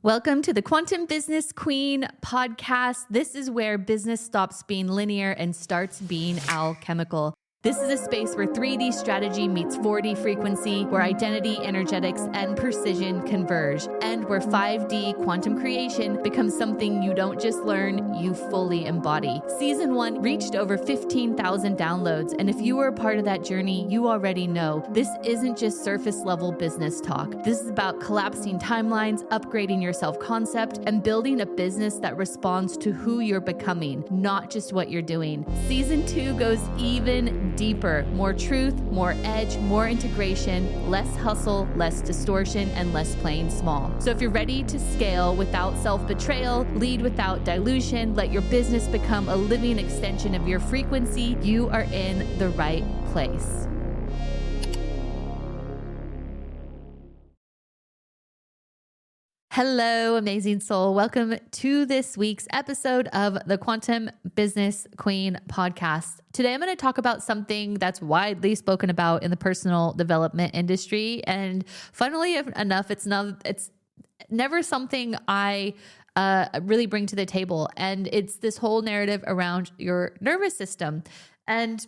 Welcome to the Quantum Business Queen podcast. This is where business stops being linear and starts being alchemical. This is a space where 3D strategy meets 4D frequency, where identity, energetics, and precision converge, and where 5D quantum creation becomes something you don't just learn, you fully embody. Season 1 reached over 15,000 downloads, and if you were a part of that journey, you already know this isn't just surface level business talk. This is about collapsing timelines, upgrading your self-concept, and building a business that responds to who you're becoming, not just what you're doing. Season 2 goes even deeper, more truth, more edge, more integration, less hustle, less distortion, and less playing small. So if you're ready to scale without self-betrayal, lead without dilution, let your business become a living extension of your frequency, you are in the right place. Hello, amazing soul. Welcome to this week's episode of the Quantum Business Queen podcast. Today, I'm going to talk about something that's widely spoken about in the personal development industry. And funnily enough, it's never something I really bring to the table. And it's this whole narrative around your nervous system. And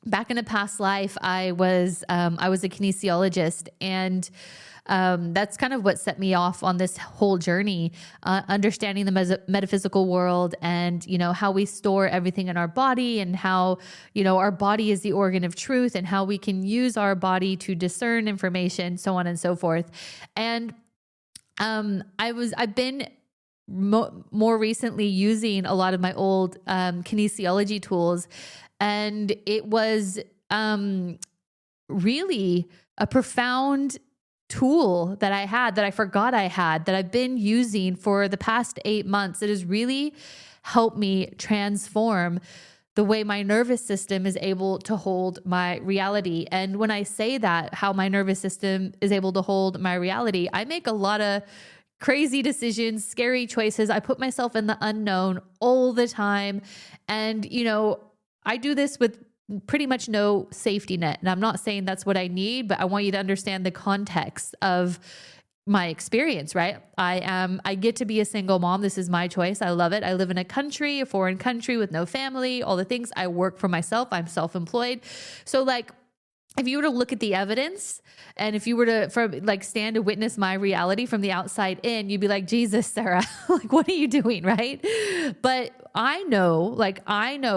back in a past life, I was a kinesiologist, and that's kind of what set me off on this whole journey, understanding the metaphysical world and, how we store everything in our body and how, our body is the organ of truth and how we can use our body to discern information, so on and so forth. And I've been more recently using a lot of my old kinesiology tools, and it was really a profound tool that I had that I forgot I had, that I've been using for the past 8 months. It has really helped me transform the way my nervous system is able to hold my reality. And when I say that, how my nervous system is able to hold my reality, I make a lot of crazy decisions, scary choices. I put myself in the unknown all the time. And, I do this with pretty much no safety net. And I'm not saying that's what I need, but I want you to understand the context of my experience, right? I get to be a single mom. This is my choice. I love it. I live in a foreign country with no family, all the things. I work for myself. I'm self-employed. So if you were to look at the evidence and if you were to stand to witness my reality from the outside in, you'd be like, Jesus, Sarah, what are you doing? Right. But I know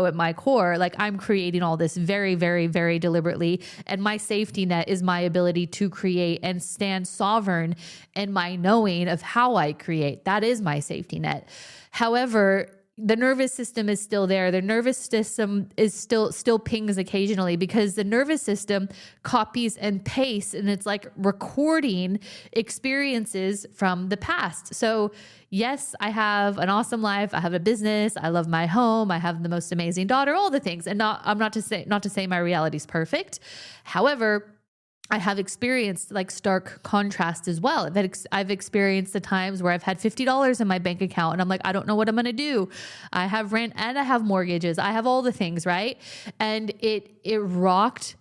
at my core, I'm creating all this very, very, very deliberately. And my safety net is my ability to create and stand sovereign in my knowing of how I create. That is my safety net. However, the nervous system is still there. The nervous system is still pings occasionally because the nervous system copies and pastes, and it's like recording experiences from the past. So yes, I have an awesome life. I have a business. I love my home. I have the most amazing daughter, all the things. And I'm not to say my reality is perfect. However, I have experienced stark contrast as well. I've experienced the times where I've had $50 in my bank account and I'm like, I don't know what I'm going to do. I have rent and I have mortgages. I have all the things, right? And it rocked,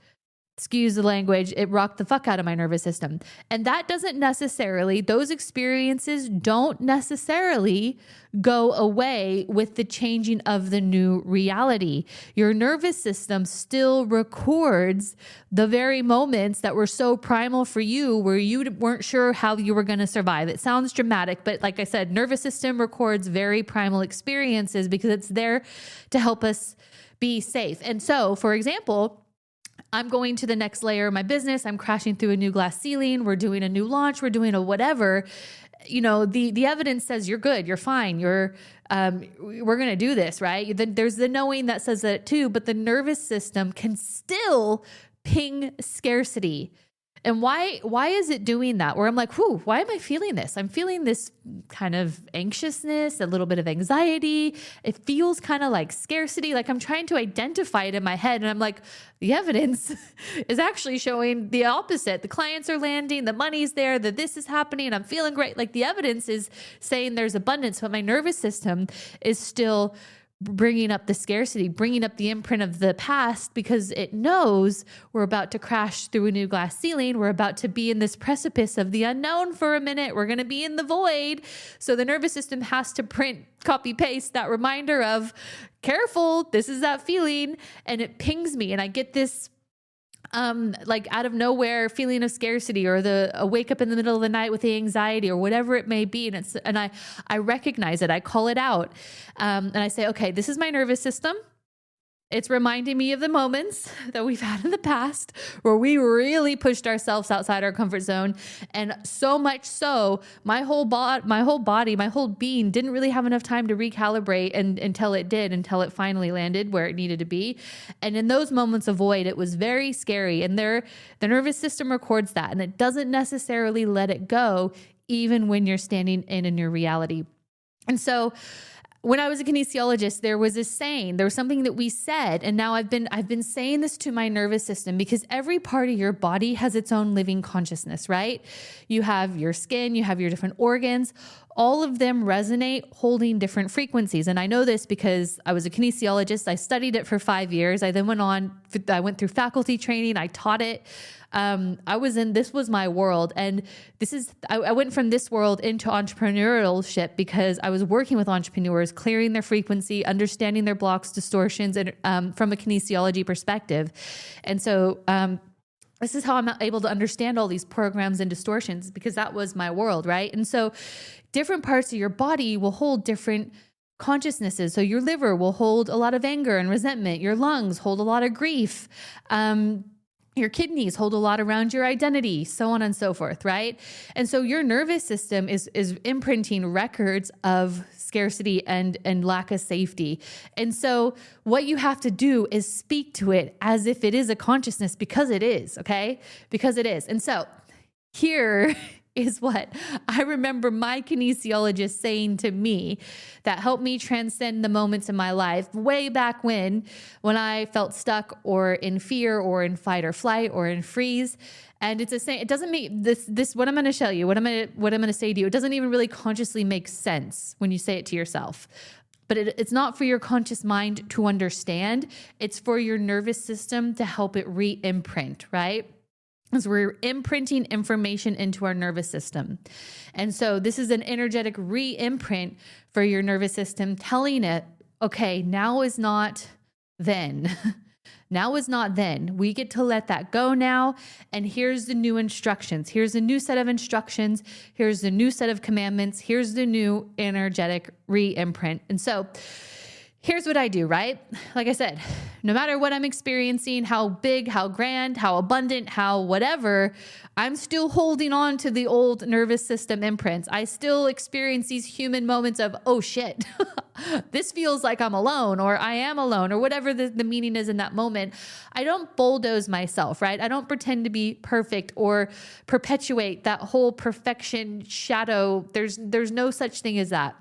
excuse the language, it rocked the fuck out of my nervous system. And those experiences don't necessarily go away with the changing of the new reality. Your nervous system still records the very moments that were so primal for you where you weren't sure how you were going to survive. It sounds dramatic, but like I said, nervous system records very primal experiences because it's there to help us be safe. And so, for example, I'm going to the next layer of my business. I'm crashing through a new glass ceiling. We're doing a new launch. We're doing a whatever. The evidence says you're good. You're fine. We're going to do this, right? There's the knowing that says that too, but the nervous system can still ping scarcity. And why is it doing that? Where I'm like, why am I feeling this? I'm feeling this kind of anxiousness, a little bit of anxiety. It feels kind of like scarcity. I'm trying to identify it in my head. And I'm like, the evidence is actually showing the opposite. The clients are landing, the money's there, that this is happening, and I'm feeling great. The evidence is saying there's abundance, but my nervous system is still bringing up the scarcity, bringing up the imprint of the past, because it knows we're about to crash through a new glass ceiling. We're about to be in this precipice of the unknown for a minute. We're going to be in the void. So the nervous system has to print, copy, paste that reminder of careful, this is that feeling. And it pings me and I get this like out of nowhere feeling of scarcity, or a wake up in the middle of the night with the anxiety or whatever it may be. And I recognize it. I call it out. And I say, okay, this is my nervous system. It's reminding me of the moments that we've had in the past where we really pushed ourselves outside our comfort zone. And so much so, my whole body, my whole being didn't really have enough time to recalibrate until it finally landed where it needed to be. And in those moments of void, it was very scary. And the nervous system records that, and it doesn't necessarily let it go, even when you're standing in your reality. And so when I was a kinesiologist, there was something that we said, and now I've been saying this to my nervous system, because every part of your body has its own living consciousness, right? You have your skin, you have your different organs, all of them resonate holding different frequencies. And I know this because I was a kinesiologist. I studied it for 5 years. I went through faculty training. I taught it. This was my world. And I went from this world into entrepreneurship because I was working with entrepreneurs, clearing their frequency, understanding their blocks, distortions, and from a kinesiology perspective. And so, this is how I'm able to understand all these programs and distortions, because that was my world, right? And so different parts of your body will hold different consciousnesses. So your liver will hold a lot of anger and resentment. Your lungs hold a lot of grief. Your kidneys hold a lot around your identity, so on and so forth, right? And so your nervous system is imprinting records of scarcity and lack of safety. And so what you have to do is speak to it as if it is a consciousness, because it is, okay? Because it is. And so here is what I remember my kinesiologist saying to me that helped me transcend the moments in my life way back when I felt stuck or in fear or in fight or flight or in freeze. And it's a saying, it doesn't make this, what I'm going to show you, what I'm going to say to you, it doesn't even really consciously make sense when you say it to yourself. But it's not for your conscious mind to understand. It's for your nervous system to help it re-imprint, right? Because we're imprinting information into our nervous system. And so this is an energetic re-imprint for your nervous system, telling it, okay, now is not then. Now is not then. We get to let that go now. And here's the new instructions. Here's a new set of instructions. Here's the new set of commandments. Here's the new energetic re-imprint. And so here's what I do, right? Like I said, no matter what I'm experiencing, how big, how grand, how abundant, how whatever, I'm still holding on to the old nervous system imprints. I still experience these human moments of, oh shit, this feels like I'm alone, or I am alone, or whatever the meaning is in that moment. I don't bulldoze myself, right? I don't pretend to be perfect or perpetuate that whole perfection shadow. There's no such thing as that.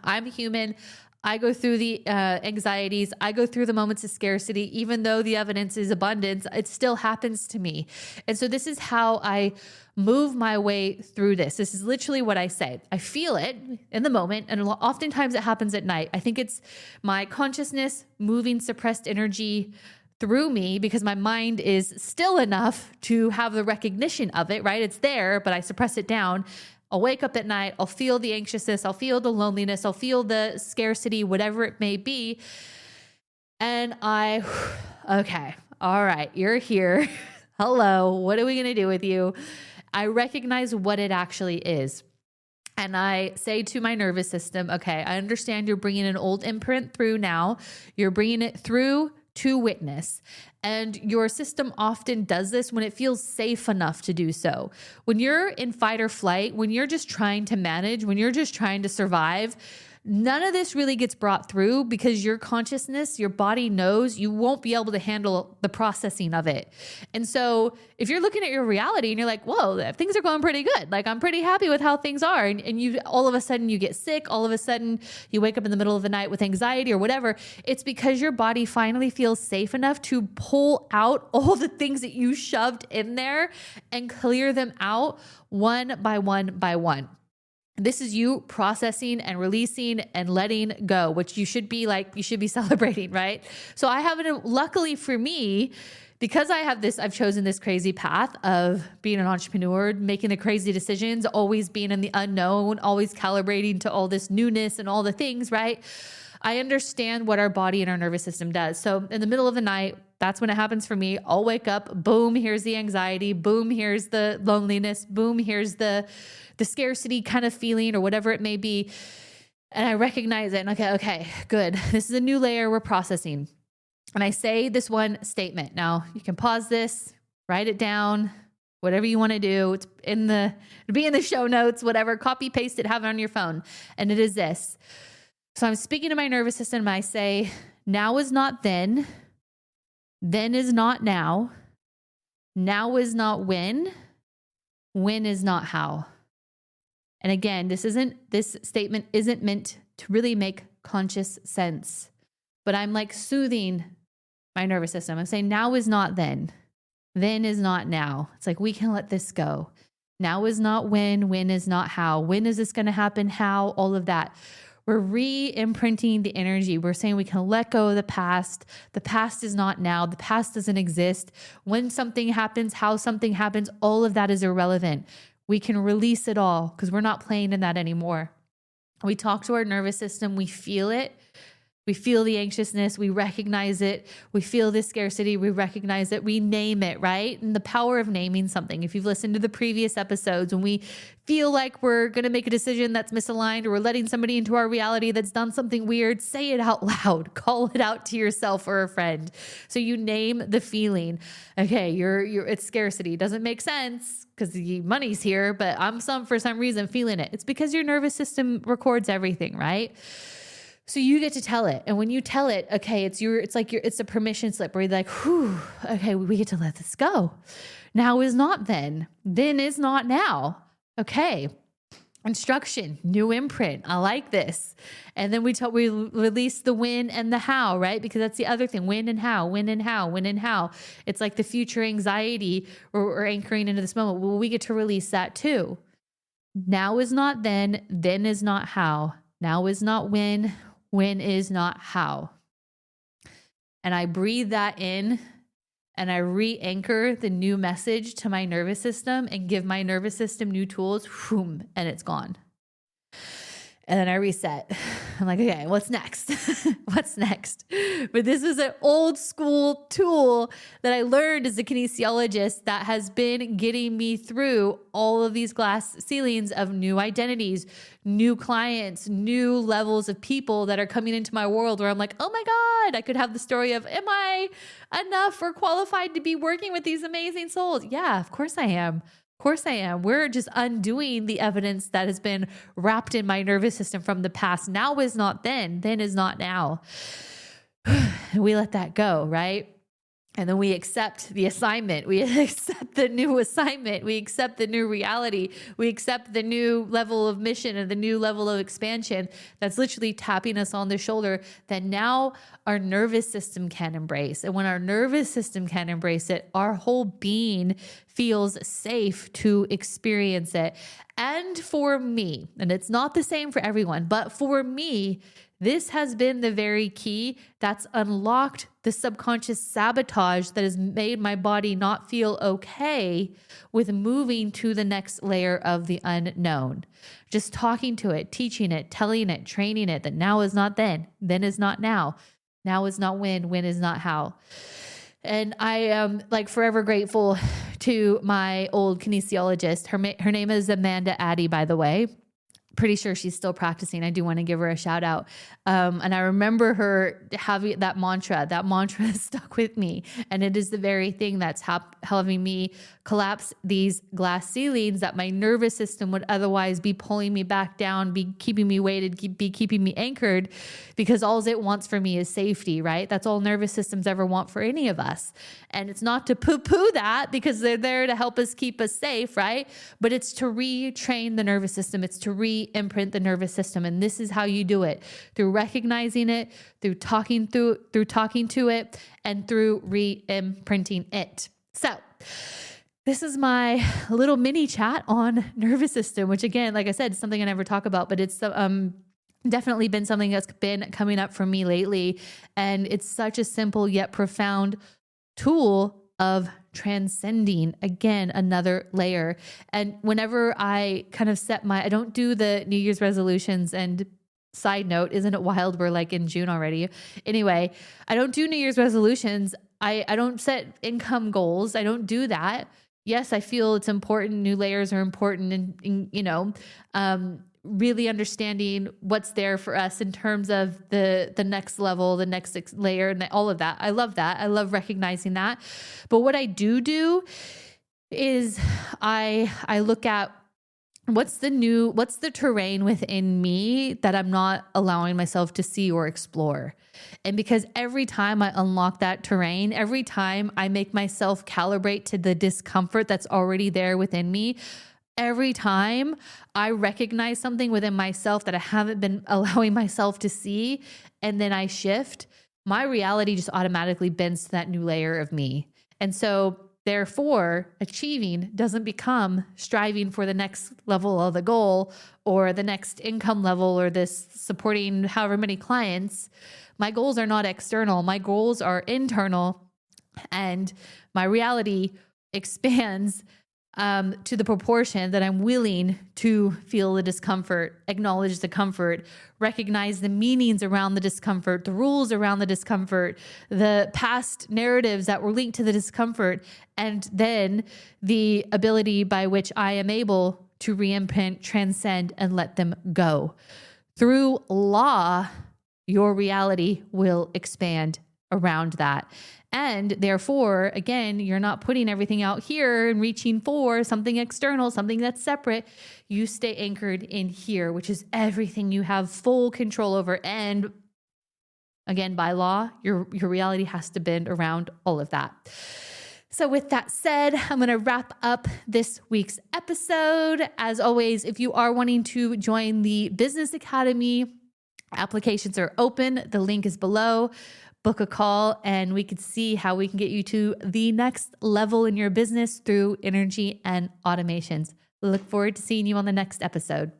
I'm human. I go through the anxieties. I go through the moments of scarcity. Even though the evidence is abundance, it still happens to me. And so this is how I move my way through this. This is literally what I say. I feel it in the moment, and oftentimes it happens at night. I think it's my consciousness moving suppressed energy through me, because my mind is still enough to have the recognition of it, right? It's there, but I suppress it down. I'll wake up at night, I'll feel the anxiousness, I'll feel the loneliness, I'll feel the scarcity, whatever it may be. And okay, all right, you're here. Hello, what are we going to do with you? I recognize what it actually is. And I say to my nervous system, okay, I understand you're bringing an old imprint through now. You're bringing it through to witness. And your system often does this when it feels safe enough to do so. When you're in fight or flight, when you're just trying to manage, when you're just trying to survive, none of this really gets brought through, because your consciousness, your body knows you won't be able to handle the processing of it. And so if you're looking at your reality and you're like, whoa, things are going pretty good. Like, I'm pretty happy with how things are. And you all of a sudden you get sick. All of a sudden you wake up in the middle of the night with anxiety or whatever. It's because your body finally feels safe enough to pull out all the things that you shoved in there and clear them out one by one by one. This is you processing and releasing and letting go, which you should be celebrating, right? So I have it, luckily for me, because I've chosen this crazy path of being an entrepreneur, making the crazy decisions, always being in the unknown, always calibrating to all this newness and all the things, right? I understand what our body and our nervous system does. So in the middle of the night, that's when it happens for me. I'll wake up, boom, here's the anxiety, boom, here's the loneliness, boom, here's the scarcity kind of feeling or whatever it may be. And I recognize it and okay, good. This is a new layer we're processing. And I say this one statement. Now you can pause this, write it down, whatever you want to do. It'll be in the show notes, whatever, copy, paste it, have it on your phone. And it is this. So I'm speaking to my nervous system and I say, now is not then is not now is not when is not how. And again, this statement isn't meant to really make conscious sense, but I'm like soothing my nervous system. I'm saying now is not then is not now. It's like, we can let this go. Now is not when is not how. When is this going to happen? How? All of that. We're re-imprinting the energy. We're saying we can let go of the past. The past is not now. The past doesn't exist. When something happens, how something happens, all of that is irrelevant. We can release it all because we're not playing in that anymore. We talk to our nervous system. We feel it. We feel the anxiousness. We recognize it. We feel the scarcity. We recognize it. We name it, right? And the power of naming something. If you've listened to the previous episodes, when we feel like we're going to make a decision that's misaligned or we're letting somebody into our reality that's done something weird, say it out loud. Call it out to yourself or a friend. So you name the feeling. Okay, it's scarcity. Doesn't make sense because the money's here, but I'm for some reason feeling it. It's because your nervous system records everything, right? So you get to tell it. And when you tell it, okay, it's a permission slip where you're like, whew, okay, we get to let this go. Now is not then is not now. Okay. Instruction, new imprint. I like this. And then we release the when and the how, right? Because that's the other thing. When and how. It's like the future anxiety or anchoring into this moment. Well, we get to release that too. Now is not then is not how. Now is not when is not how. And I breathe that in and I re-anchor the new message to my nervous system and give my nervous system new tools, whoom, and it's gone. And then I reset. I'm like, okay, what's next? What's next? But this is an old school tool that I learned as a kinesiologist that has been getting me through all of these glass ceilings of new identities, new clients, new levels of people that are coming into my world where I'm like, oh my God, I could have the story of, am I enough or qualified to be working with these amazing souls? Yeah, of course I am. Of course I am. We're just undoing the evidence that has been wrapped in my nervous system from the past. Now is not then is not now. We let that go, right? And then we accept the assignment. We accept the new assignment. We accept the new reality. We accept the new level of mission and the new level of expansion that's literally tapping us on the shoulder that now our nervous system can embrace. And when our nervous system can embrace it, our whole being feels safe to experience it. And for me, and it's not the same for everyone, but for me, this has been the very key that's unlocked the subconscious sabotage that has made my body not feel okay with moving to the next layer of the unknown. Just talking to it, teaching it, telling it, training it that now is not then is not now is not when is not how. And I am like forever grateful to my old kinesiologist. Her name is Amanda Addy, by the way. Pretty sure she's still practicing. I do want to give her a shout out. And I remember her having that mantra has stuck with me. And it is the very thing that's helping me collapse these glass ceilings that my nervous system would otherwise be pulling me back down, be keeping me weighted, be keeping me anchored, because all it wants for me is safety, right? That's all nervous systems ever want for any of us. And it's not to poo-poo that, because they're there to help us keep us safe, right? But it's to retrain the nervous system. It's to re-imprint the nervous system. And this is how you do it: through recognizing it, through talking to it, and through re-imprinting it. So this is my little mini chat on nervous system, which again, like I said, is something I never talk about, but it's definitely been something that's been coming up for me lately. And it's such a simple yet profound tool of transcending, again, another layer. And whenever I kind of I don't do the New Year's resolutions, and side note, isn't it wild? We're like in June already. Anyway, I don't do New Year's resolutions. I don't set income goals. I don't do that. Yes, I feel it's important. New layers are important, and really understanding what's there for us in terms of the next level, the next layer, and all of that. I love that. I love recognizing that. But what I do is I look at what's the terrain within me that I'm not allowing myself to see or explore. And because every time I unlock that terrain, every time I make myself calibrate to the discomfort that's already there within me, every time I recognize something within myself that I haven't been allowing myself to see, and then I shift, my reality just automatically bends to that new layer of me. And so therefore, achieving doesn't become striving for the next level of the goal or the next income level or this supporting however many clients. My goals are not external. My goals are internal, and my reality expands to the proportion that I'm willing to feel the discomfort, acknowledge the comfort, recognize the meanings around the discomfort, the rules around the discomfort, the past narratives that were linked to the discomfort, and then the ability by which I am able to re-imprint, transcend, and let them go. Through law, your reality will expand around that. And therefore, again, you're not putting everything out here and reaching for something external, something that's separate. You stay anchored in here, which is everything you have full control over. And again, by law, your reality has to bend around all of that. So with that said, I'm going to wrap up this week's episode. As always, if you are wanting to join the Business Academy, applications are open. The link is below. Book a call and we could see how we can get you to the next level in your business through energy and automations. Look forward to seeing you on the next episode.